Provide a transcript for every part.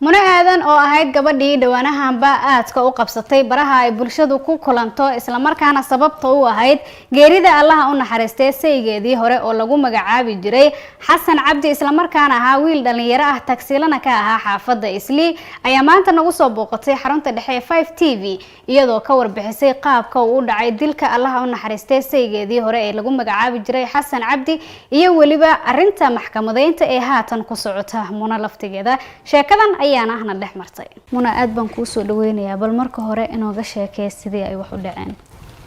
Muna aadan oo ahayd gabadhii dhawaanahanba aadka u qabsatay baraha ay bulshadu ku kulanto isla markaana sababta u ahayd geerida Allah u naxariistay saygeedii hore oo lagu magacaabi jiray Xasan Cabdi isla markaana ahaa wiil dhalinyaro ah tagsiilana ka ahaa xaafadda Islii ayaa maanta nagu soo booqatay xarunta dhexe ee 5TV iyadoo ka warbixisay qaabka uu u dhacay dilka Allah u naxariistay saygeedii hore ee lagu magacaabi jiray Xasan Cabdi iyo waliba arinta maxkamadeynta ee haatan ku socota Muna laftigeeda sheekadan ayaan ahna dhex martay Muna aad baan ku soo dhaweynayaa bal marka hore inooga sheekay sidii ay wax u dhaceen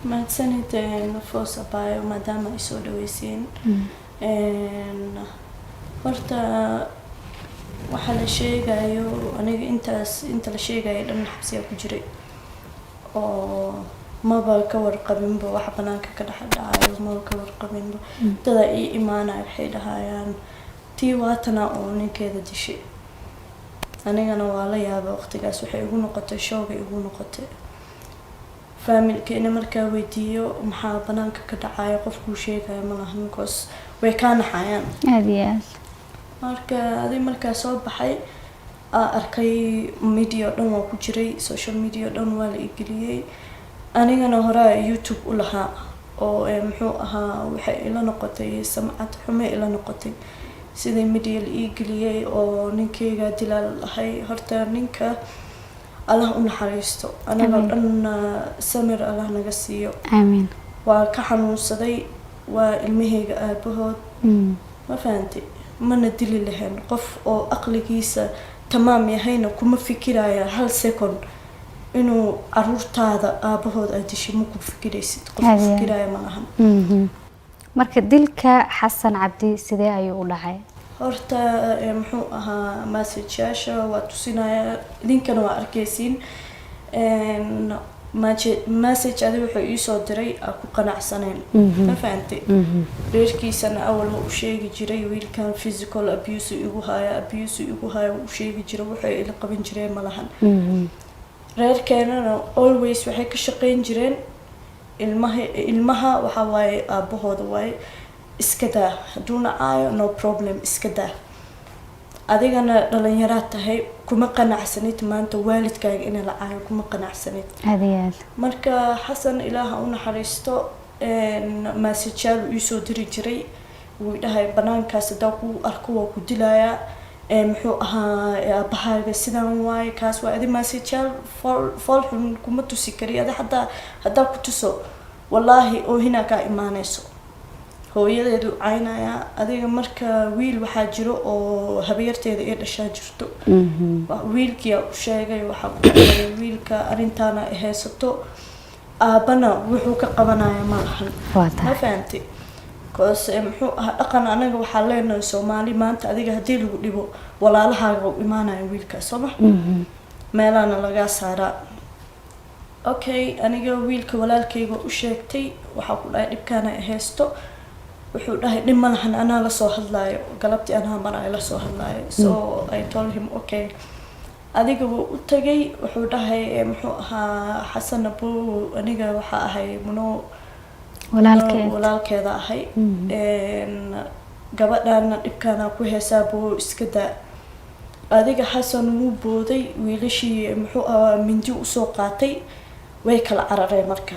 mahadsanideen Foosa Baayo maadaama ay soo dhaweyseen horta waxa la sheegayo aniga inta la sheegayo dhan xabsiga ku jiray oo maba ka warqabinba wax banaanka ka dhaxdhacayo maba ka warqabinba dada ay imaanay waxay dhahayaan tii waatana oo ninkeeda dishay anigana waa la yaabay waqtigaas waxay ugu noqotay shooga ugu noqotay familkeena markaa weydiiyo maxaa banaanka ka dhacayo qofku sheegayo ma lahan because way ka naxayaan aadiyaas markaa soo baxay arkay media dhan waa ku jiray social media dhan waa la igeliyay anigana hore YouTube u lahaa oo muxuu ahaa waxay ila noqotay samcad xumo ila noqotay sidii media la igeliyay oo ninkeyga dilal ahay horta ninka Allah u naxariisto anaga dhan samir Allah naga siiyo aamin waa ka xanuunsaday waa ilmaheyga aabahood ma fahantay mana dili lahayn qof oo aqligiisa tamaam yahayna kuma fikiraya hal second inuu caruurtaada aabahood ay dishay ma ku fikiraysid qof fikiraya ma lahan marka dilka Xasan Cabdi sidee ayuu u dhacay horta muxuu ahaa message-yaasha waa tusinaya linkana waa arkaysiin message adiga wuxuu ii soo diray ku qanacsaneen ma fahantay reerkiisana awal ma u sheegi jiray wiilkan physical abuse igu haya u sheegi jiray waxay ila qaban jireen ma lahan reerkeenana always waxay ka shaqeyn jireen ilmaha waxa waaye aabahooda waaye iska daa haduuna caayo no problem iska daa adigana dhalinyaraad tahay kuma qanacsanid maanta waalidkaaga inay la caayo kuma qanacsanid aadiyaad marka Xasan ilaaha u naxariisto message-yaal uu soo diri jiray wuu dhahay banaankaas hadaa ku arko waa ku dilayaa muxuu ahaa aabahaaga sidaan waaye kaas waa adi message-yaal fool xun kuma tusi kari hadaa ku tuso wallaahi oo hina ka imaanayso hooyadeedu caynaya adiga marka wiil waxa jiro oo habeerteeda ee dhashaa jirto wiilkii u sheegay waxa ku dhacay wiilka arintaana haysato aabana wuxuu ka qabanaya ma lahan ma fahantay koos muxuu dhaqan anaga waxa leenahay Soomaali maanta adiga hadii lagu dhibo walaalahaaga u imaanaya wiilka Soomaa meelana laga saara okay aniga wiilka walaalkayga u sheegtay waxa ku dhaay dhibkaana haysto wuxuu dhahay dhib ma lahan anaa la soo hadlaayo galabtii anaa maray la soo hadlaayo so I told him okay adiga wuu u tagay wuxuu dhahay muxuu ahaa Xasan Abu aniga waxa ahay Muno walaalkeeda ahay gabadhaana dhibkaana ku heesaa buu iska daa adiga Xasan wuu booday wiilashii muxuu ahaa mindi u soo qaatay way kala carareen marka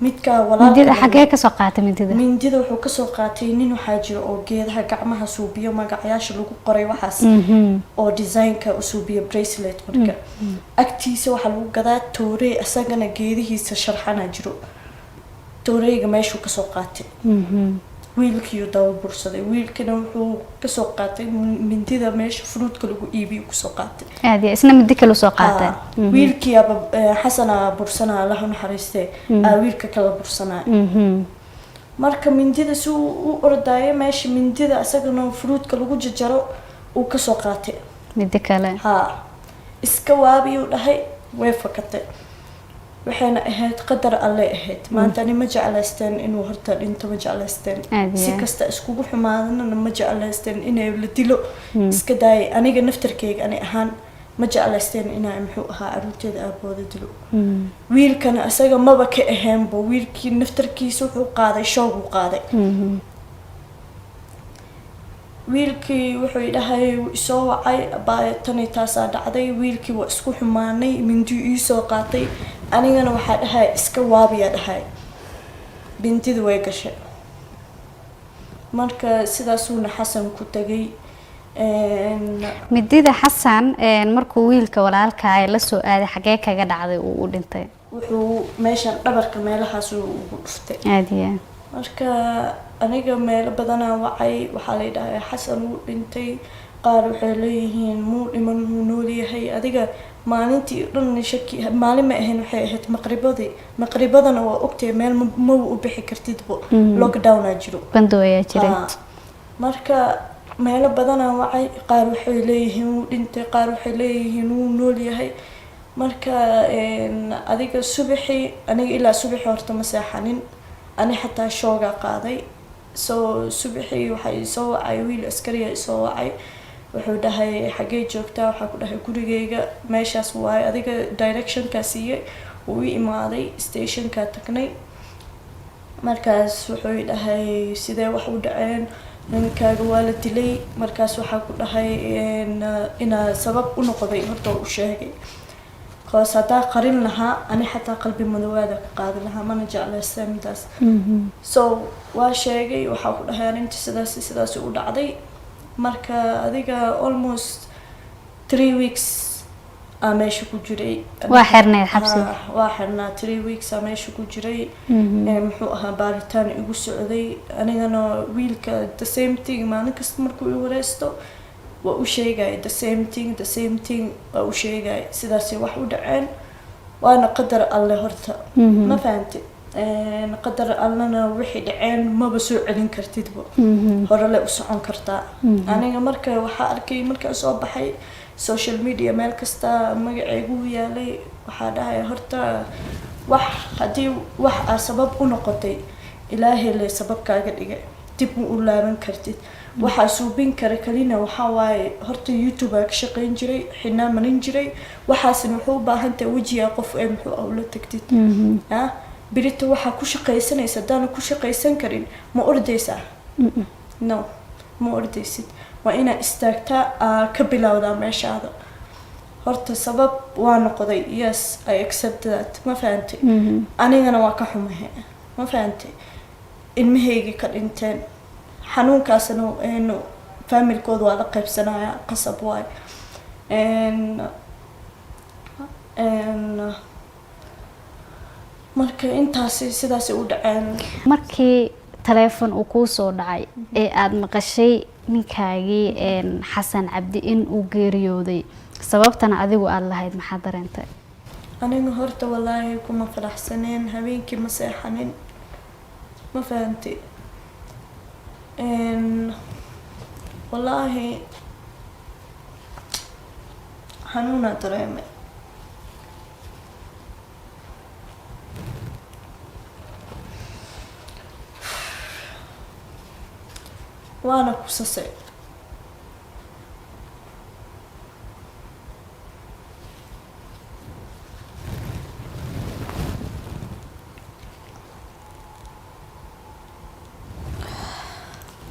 midka walaalkeeda xagee ka soo qaatay mindida wuxuu ka soo qaatay nin waxa jiro oo geedaha gacmaha suubiyo magacayaasha lagu qoray waxaas oo design-ka u suubiyo bracelet marka agtiisa waxa lagu gadaa toorey asagana geedihiisa sharxana jiro tooreyga meeshu ka soo qaatay wiilkii daw bursaday wiilkana wuxuu ka soo qaatay mindida meesha fruitka lagu iibiyo ku soo qaatay aad isna mid kale soo qaatay wiilkii Xasan bursana Allah u naxariistay wiilka kala bursana marka mindida suu u ordaayay meesha mindida asagana fruitka lagu jajaro uu ka soo qaatay mid kale iska waabiyo dhahay way fakatay waxayna ahayd qadar alle ahayd maanta ma jeclaysteen inuu horta dhinto ma jeclaysteen si kasta iskugu xumaadana ma jeclaysteen inay la dilo iska daay aniga naftarkeyga ani ahaan ma jeclaysteen inay muxuu ahaa caruurteeda aabooda dilo wiilkana asaga maba ka ahaanba wiilkii naftarkiisa wuxuu qaaday shoogu qaaday wiilkii wuxuu idhahay isoo wacay abaa tani taasaa dhacday wiilkii waa isku xumaanay mindi iisoo qaatay anigana waxaa dhahay iska waabiyaa dhahay bintida way gashay marka sidaasuuna xasan ku tagay midida xasan markuu wiilka walaalka ay la soo aaday xagee kaga dhacday uu u dhintay wuxuu meeshan dhabarka meelahaas ugu dhuftay caadiya marka aniga meelo badanaa wacay waxaa la yidhahay xasan wuu dhintay qaar waxay leeyihiin muu dhiman wuu nool yahay adiga maalintii dhan shaki maalin ma ahayn waxay ahayd maqribadana waa ogtahay meel ma u bixi kartidbo lockdownaa jiro bandoo ayaa jiray marka meelo badanaa wacay qaar waxay leeyihiin wuu dhintay qaar waxay leeyihiin wuu nool yahay marka adiga subaxii aniga ilaa subaxii horta ma seexanin ani xataa shoogaa qaaday soo subaxii waxaa isoo wacay wiil askariya isoo wacay wuxuu dhahay xaggee joogtaa waxaa ku dhahay gurigeyga meeshaas waaye adiga directionkaa siiyey wuu i imaaday stationkaa tagnay markaas wuxuu i dhahay sidee wax u dhaceen ninkaaga waa la dilay markaas waxaa ku dhahay inaa sabab u noqday horta u sheegay koos haddaa qarin lahaa ani xataa qalbi madoowaada ka qaadi lahaa mana jeclaysta midaas so waa sheegay waxaa ku dhahay arinta sidaas u dhacday marka adiga almost 3 weeks aa meesha ku jiray waa xirnay xabsiga waa xirnaa 3 weeks aa meesha ku jiray muxuu ahaa baaritaan igu socday anigana wiilka the same thing maalin kasta markuu i wareysto waa u sheegay the same thing waa u sheegay sidaasay wax u dhaceen waana qadar alle horta ma fahantay qadar allana wixii dhaceen maba soo celin kartidba hore le u socon kartaa aniga marka waxaa arkay markaa soo baxay social media meel kasta magacaygu yaalay waxaa dhahay horta wax haddii wax aa sabab u noqotay ilaahay le sabab kaaga dhigay dib u laaban kartid waxaa suubin kara kalina waxaa waaye horta youtube aa ka shaqayn jiray xinaa marin jiray waxaasna wuxuu u baahan tahay wejigaa qof ee muxuu ula tagtid birita waxaa ku shaqaysanaysa haddaana ku shaqaysan karin ma ordaysaa no ma ordaysid waa inaa istaagtaa ka bilowdaa meeshaada horta sabab waa noqday yes I accept that ma fahantay anigana waa ka xumahe ma fahantay ilmahaygii ka dhinteen xanuunkaasna familkooda waa la qaybsanayaa qasab waay marka intaasi sidaasay u dhaceen markii taleefon uu kuu soo dhacay ee aada maqashay ninkaagii xasan cabdi in uu geeriyooday sababtana adigu aada lahayd maxaa dareentay aniga horta wallaahi kuma faraxsaneen habeenkii ma seexanin ma fahantay wallaahi xanuunaa dareemay waana ku sasay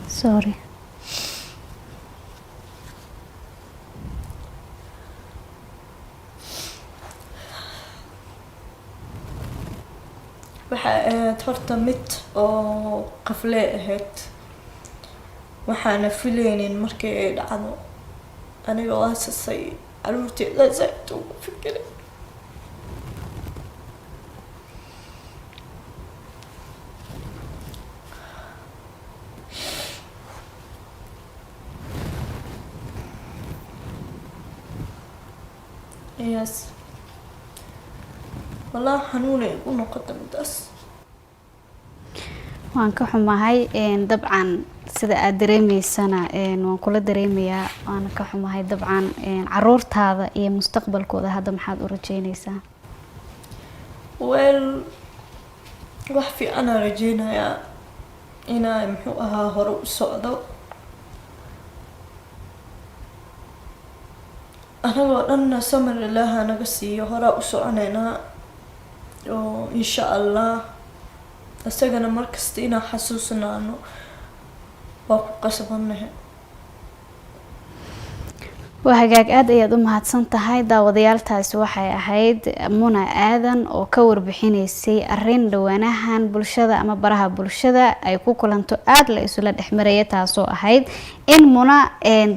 sorry waxaa ahayd horta mid oo qaflee ahayd waxaana filaynin markii ay dhacdo aniga waa sasay caruurteeda zaaid ugu fikiray yes والله حنونة ونقطة مدرس waan ka xumahay dabcan sida aad dareemaysana waan kula dareemayaa waan ka xumahay dabcan caruurtaada iyo mustaqbalkooda hadda maxaad u rajeynaysaa well wax fiican aan rajeynayaa inaa muxuu ahaa hore u socdo anagoo dhanna samir ilaaha naga siiyo horaa u soconaynaa oo insha allah isagana markasta inaan xasuusnaano waa ku qasbannahay وهجاج aad ayaad u mahadsan tahay daawadayaaltaasi waxay ahayd Muna Aadan oo ka warbixinaysay arrin dhawaanahan bulshada ama baraha bulshada ay ku kulanto aad la isula dhexmaraya taasoo ahayd in Muna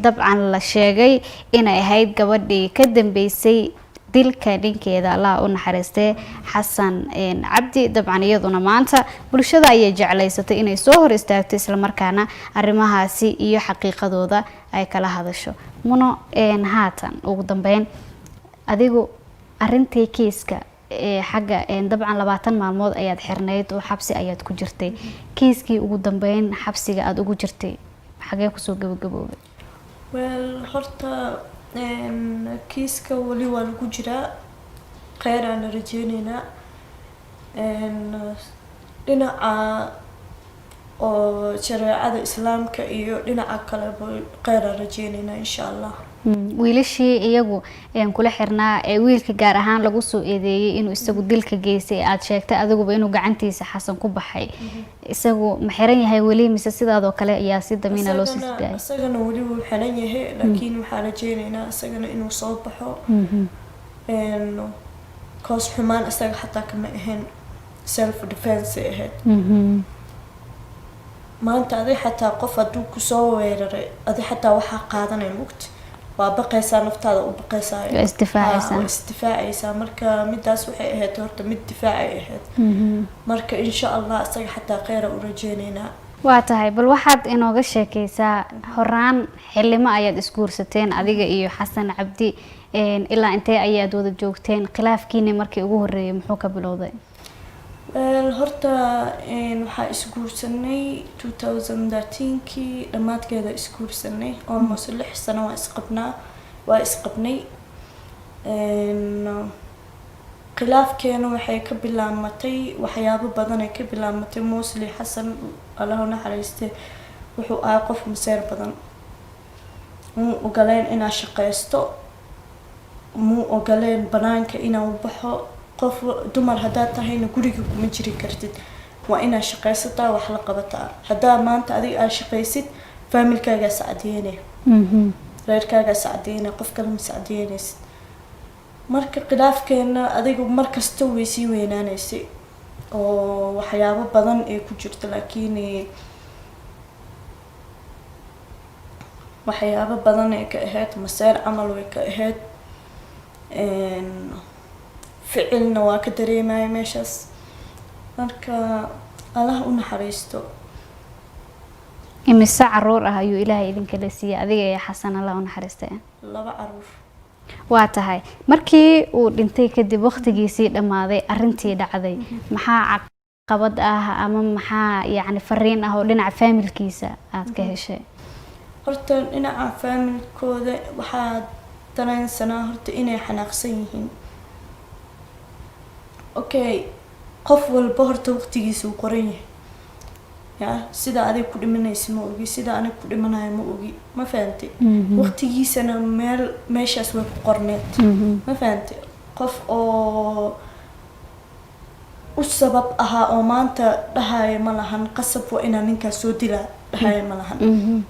dabcan la sheegay inay ahayd gabadhii ka dambeysay dilka ninkeeda Allah u naxariistay Xasan Cabdi dabcan iyaduna maanta bulshada ay jeclaysatay inay soo hor istaagto isla markaana arrimahaasi iyo xaqiiqadooda ay kala hadasho Muno haatan ugu dambeyn adigu arintii kiiska xagga dabcan 20 maalmood ayaad xirnayd oo xabsi ayaad ku jirtay kiiskii ugu dambeyn xabsiga aad ugu jirtay xagee ku soo gabagaboobay well horta kiiska wali waa lagu jiraa khayr aan rajeynayna dhinaca oo shareecada islaamka iyo dhinaca kale khayr aan rajeynayna insha Allah wiilashii iyagu kula xirnaa wiilka gaar ahaan lagu soo eedeeyay inuu isagu dilka geystay aad sheegtay adiguba inuu gacantiisa Xasan ku baxay isagu ma xiran yahay wali mise sidaadoo kale ayaa si damiina loo sii isagana wali wuu xiran yahay laakiin waxa la jeenaynaa isagana inuu soo baxo koos xumaan isaga xataa kama ahayn self defense ahayd maanta adii xataa qof hadduu ku soo weeraray adii xataa waxaa qaadanay mugti waa baqaysaa naftaada u baqaysaa istifaacaysaa marka midaas waxay ahayd horta mid difaacay ahayd marka insha Allah isaga xataa khayr u rajeynaynaa waa tahay bal waxaad inooga sheekaysaa horaan xilimo ayaad isguursateen adiga iyo Xasan Cabdi ilaa intee ayaad wada joogteen khilaafkiina markii ugu horeeyay muxuu ka bilowday horta waxaa isguursanay 2013kii dhamaadkeeda isguursanay almost 6 sano waa isqabnay khilaafkeena waxay ka bilaamatay waxyaabo badan ay ka bilaamatay mostly Xasan Allah u naxariistay wuxuu ahaa qof maseer badan muu ogoleen inaan shaqaysto muu ogoleen banaanka inaan baxo qof dumar hadaa tahayna guriga kuma jiri kartid waa inaa shaqaysataa wax la qabataa hadaa maanta adiga aad shaqaysid familkaaga saacideynay reerkaaga saacideynay qof kale ma saacideynaysid marka khilaafkeena adiga markasta way sii weynaanaysay oo waxyaabo badan ay ku jirto laakiin waxyaabo badan ay ka ahayd maseer camal way ka ahayd ficilna waa ka dareemay meeshaas marka Allah u naxariisto imisa caruur ah ayuu Ilaahay idinka la siiyay adiga iyo Xasan Allah u naxariistay 2 caruur waa tahay markii uu dhintay kadib waqtigiisii dhamaaday arintii dhacday maxaa caqabad ah ama maxaa yaani fariin ah oo dhinaca familkiisa aad ka heshay horta dhinaca familkooda waxaa dareensanaa horta inay xanaaqsan yihiin okay qof walba horta waqtigiisa uu qoran yahay ya sida aday ku dhimanaysa ma ogi sida aan ku dhimanayo ma ogi ma fahamtay waqtigiisana meeshaas way ku qorneed ma fahamtay qof oo u sabab aha oo maanta dhahay ma lahan qasab waa inaan ninkaas soo dilaa dhahay ma lahan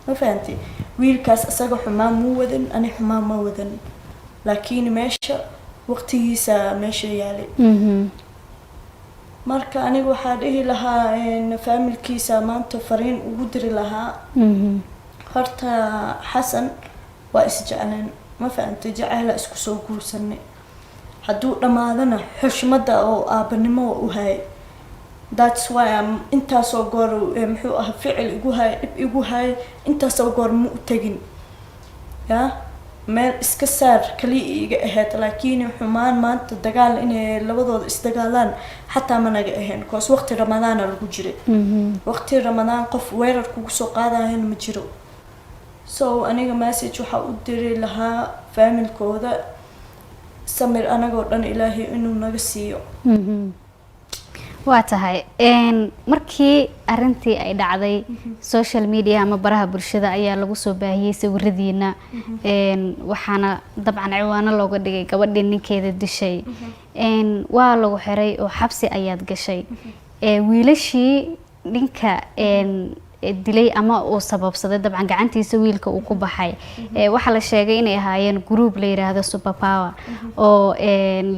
ma fahamtay wiilkaas asaga xumaan muu wadan ani xumaan ma wadan laakiin meesha waqtigiisa meesha yaalay marka aniga waxaa dhihi lahaa familkiisa maanta fariin ugu diri lahaa horta Xasan waa isjeclaan ma fahamtay jacayl isku soo guursanay hadduu dhamaadana xushmada oo aabanimo u hay that's why intaasoo goor muxuu ahaa ficil igu hay dib igu hay intaasoo goor ma u tagin ya meel iska saar kaliya iga ahayd laakiin xumaan maanta dagaal inay labadooda isdagaalaan xataa ma naga ahayn koos waqti Ramadaan lagu jiray waqti Ramadaan qof weerar kugu soo qaadayeen ma jiro so aniga message waxa u diri lahaa familkooda samir anagoo dhan Ilaahay inuu naga siiyo waa tahay markii arintii ay dhacday social media ama baraha bulshada ayaa lagu soo baahiyay sawiradiina waxaana dabcan ciwaano looga dhigay gabadhii ninkeeda dishay waa lagu xiray oo xabsi ayaad gashay wiilashii ninka dilay ama uu sababsaday dabcan gacantiisa wiilka uu ku baxay waxaa la sheegay inay ahaayeen group la yiraahdo super power oo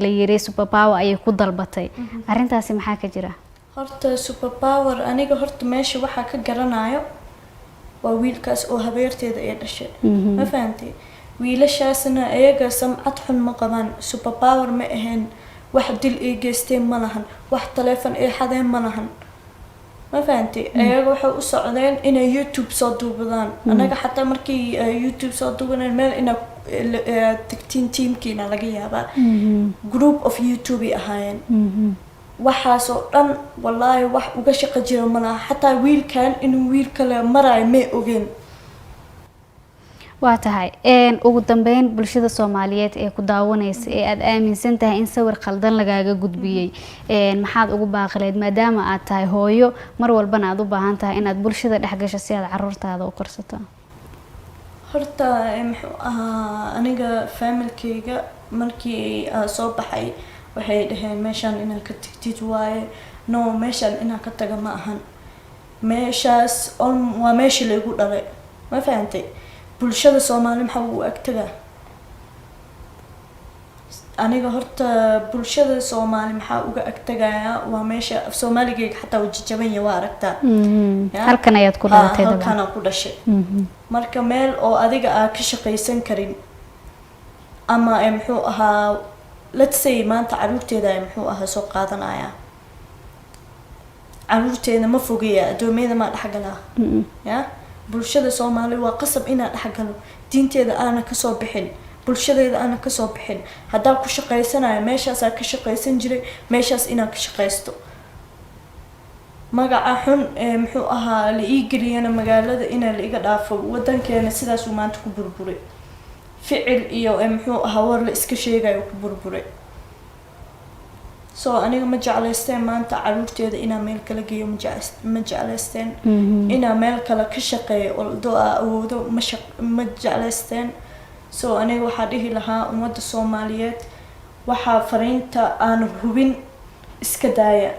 la yiri super power ayay ku dalbatay arrintaasi maxaa ka jira horta super power aniga horta meesha waxaa ka garanayo waa wiilkaas oo habeerteeda ay dhashay ma fahantay wiilashaasna ayaga samcad xun ma qabaan super power ma ahayn wax dil ay geysteen ma lahan wax telefoon ay xadeen ma lahan ma fahantay ayaga waxay u socdeen inay YouTube soo duubadaan anaga xataa markii YouTube soo duubaneen meel ina tagtiin teamkiina laga yaabaa group of YouTube ay ahaayeen waxaas oo dhan wallaahi wax uga shaqo jira ma laha xataa wiilkan inuu wiil kale marayo may ogeen waa tahay ugu dambeyn bulshada Soomaaliyeed ee ku daawanaysa ee aad aaminsan tahay in sawir qaldan lagaaga gudbiyay maxaad ugu baaqaleed maadaama aad tahay hooyo mar walbana aad u baahan tahay inaad bulshada dhex gasho si aad carruurtaada u korsato horta muxuu ahaa aniga familkayga markii soo baxay waxay dhaheen meeshaan inaad ka tagtid waaye no meeshaan inaad ka taga ma ahan meeshaas waa meeshii lagu dhalay ma fahantay bulshada Soomaali maxaa uu agtaga aniga horta bulshada Soomaali maxaa uga agtagaya waa meesha Soomaaliga xataa uu jajaban yahay waa aragtaa halkan ayaad ku dhalatay halkan ku dhashay marka meel oo adiga aad ka shaqaysan karin ama muxuu ahaa let's say maanta caruurteeda muxuu ahaa soo qaadanaya caruurteeda ma fogeeya adoomeeda ma dhaxgalaa ya bulshada Soomaali waa qasab inaad dhaxgalo diinteeda aana ka soo bixin bulshadeeda aana ka soo bixin hadaa ku shaqaysanayo meeshaas aad ka shaqaysan jiray meeshaas inaad ka shaqaysto magaca xun muxuu ahaa la ii geliyana magaalada ina la iga dhaafo wadankeena sidaas uu maanta ku burburay ficil iyo muxuu ahaa war la iska sheegayo ku burburay soo aniga ma jeclaysteen maanta caruurteeda inaa meel kala geeyo ma jeclaysteen inaa meel kale ka shaqeeyo oo awoodo ma jeclaysteen soo aniga waxaa dhihi lahaa ummadda Soomaaliyeed waxaa fariinta aan hubin iska daaya